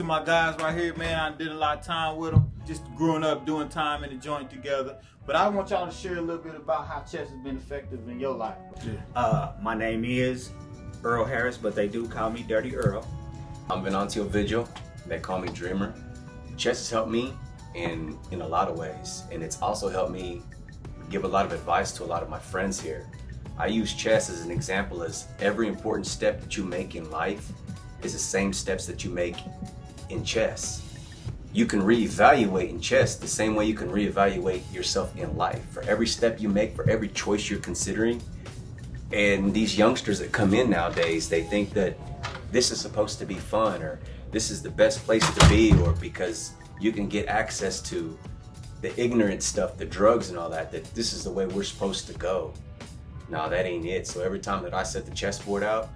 My guys right here, man, I did a lot of time with them. Just growing up, doing time in the joint together. But I want y'all to share a little bit about how chess has been effective in your life. My name is Earl Harris, but they do call me Dirty Earl. I'm Venancio Vigil. They call me Dreamer. Chess has helped me in a lot of ways, and it's also helped me give a lot of advice to a lot of my friends here. I use chess as an example as every important step that you make in life is the same steps that you make in chess. You can reevaluate in chess the same way you can reevaluate yourself in life. For every step you make, for every choice you're considering. And these youngsters that come in nowadays, they think that this is supposed to be fun, or this is the best place to be, or because you can get access to the ignorant stuff, the drugs and all that, that this is the way we're supposed to go. No, that ain't it. So every time that I set the chessboard out,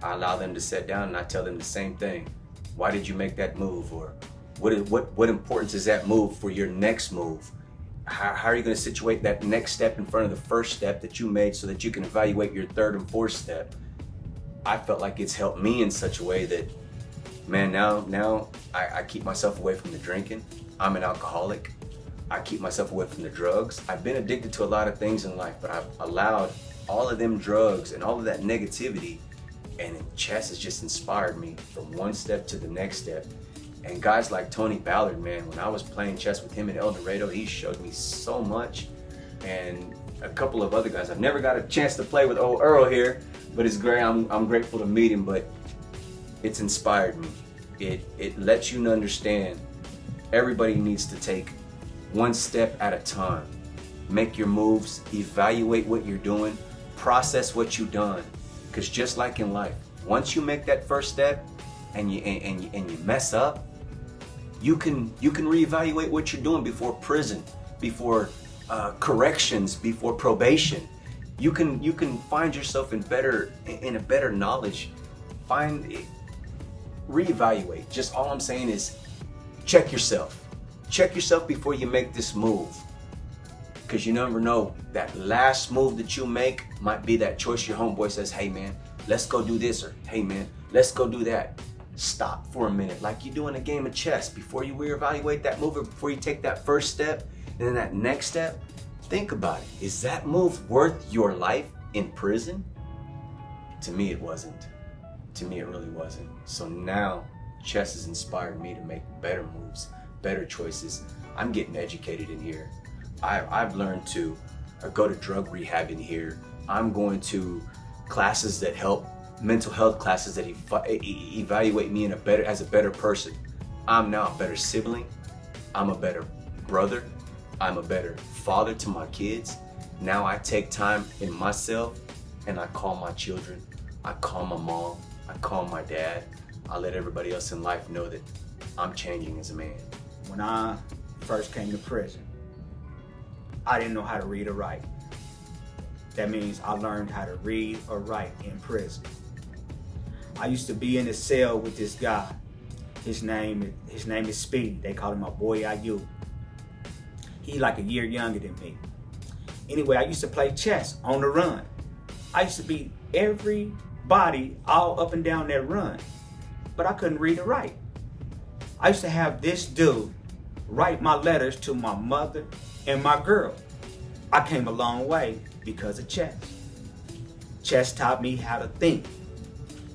I allow them to sit down and I tell them the same thing. Why did you make that move? Or what importance is that move for your next move? How are you going to situate that next step in front of the first step that you made so that you can evaluate your third and fourth step? I felt like it's helped me in such a way that, man, now I keep myself away from the drinking. I'm an alcoholic. I keep myself away from the drugs. I've been addicted to a lot of things in life, but I've allowed all of them drugs and all of that negativity, and chess has just inspired me from one step to the next step. And guys like Tony Ballard, man, when I was playing chess with him in El Dorado, he showed me so much. And a couple of other guys. I've never got a chance to play with old Earl here, but it's great. I'm grateful to meet him, but it's inspired me. It lets you understand everybody needs to take one step at a time. Make your moves, evaluate what you're doing, process what you've done. Because just like in life, once you make that first step and you mess up, you can reevaluate what you're doing before prison, before corrections, before probation. You can find yourself in a better knowledge. Reevaluate. Just all I'm saying is check yourself. Check yourself before you make this move. Because you never know, that last move that you make might be that choice your homeboy says, hey man, let's go do this, or hey man, let's go do that. Stop for a minute, like you do in a game of chess. Before you reevaluate that move, or before you take that first step, and then that next step, think about it. Is that move worth your life in prison? To me, it wasn't. To me, it really wasn't. So now, chess has inspired me to make better moves, better choices. I'm getting educated in here. I've learned to go to drug rehab in here. I'm going to classes that help, mental health classes that evaluate me as a better person. I'm now a better sibling. I'm a better brother. I'm a better father to my kids. Now I take time in myself and I call my children. I call my mom. I call my dad. I let everybody else in life know that I'm changing as a man. When I first came to prison, I didn't know how to read or write. That means I learned how to read or write in prison. I used to be in a cell with this guy. His name is Speedy. They call him my boy Ayub. He like a year younger than me. Anyway, I used to play chess on the run. I used to beat everybody all up and down that run, but I couldn't read or write. I used to have this dude write my letters to my mother and my girl. I came a long way because of chess. Chess taught me how to think.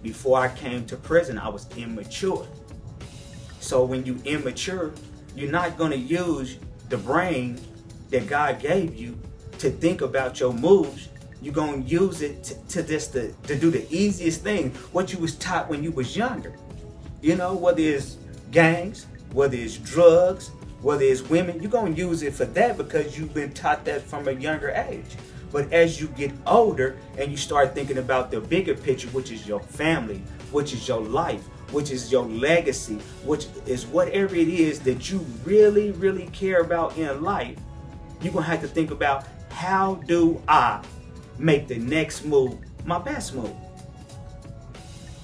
Before I came to prison, I was immature. So when you immature, you're not gonna use the brain that God gave you to think about your moves. You're gonna use it to do the easiest thing, what you was taught when you was younger. You know, whether it's gangs, whether it's drugs, whether it's women, you're gonna use it for that because you've been taught that from a younger age. But as you get older and you start thinking about the bigger picture, which is your family, which is your life, which is your legacy, which is whatever it is that you really, really care about in life, you're gonna have to think about, how do I make the next move my best move?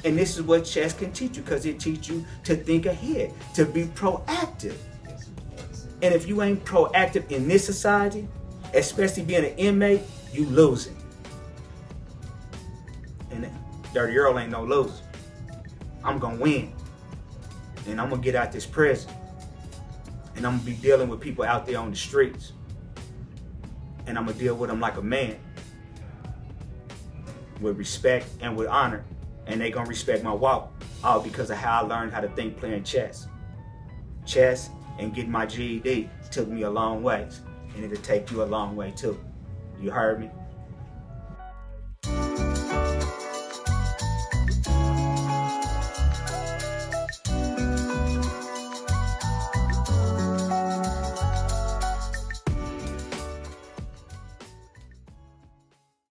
And this is what chess can teach you, because it teaches you to think ahead, to be proactive. And if you ain't proactive in this society, especially being an inmate, you losing. And Dirty Earl ain't no loser. I'm gonna win. and I'm gonna get out this prison, and I'm gonna be dealing with people out there on the streets, and I'm gonna deal with them like a man, with respect and with honor, and they gonna respect my walk, all because of how I learned how to think playing chess. Chess and getting my GED took me a long ways, and it'll take you a long way too. You heard me?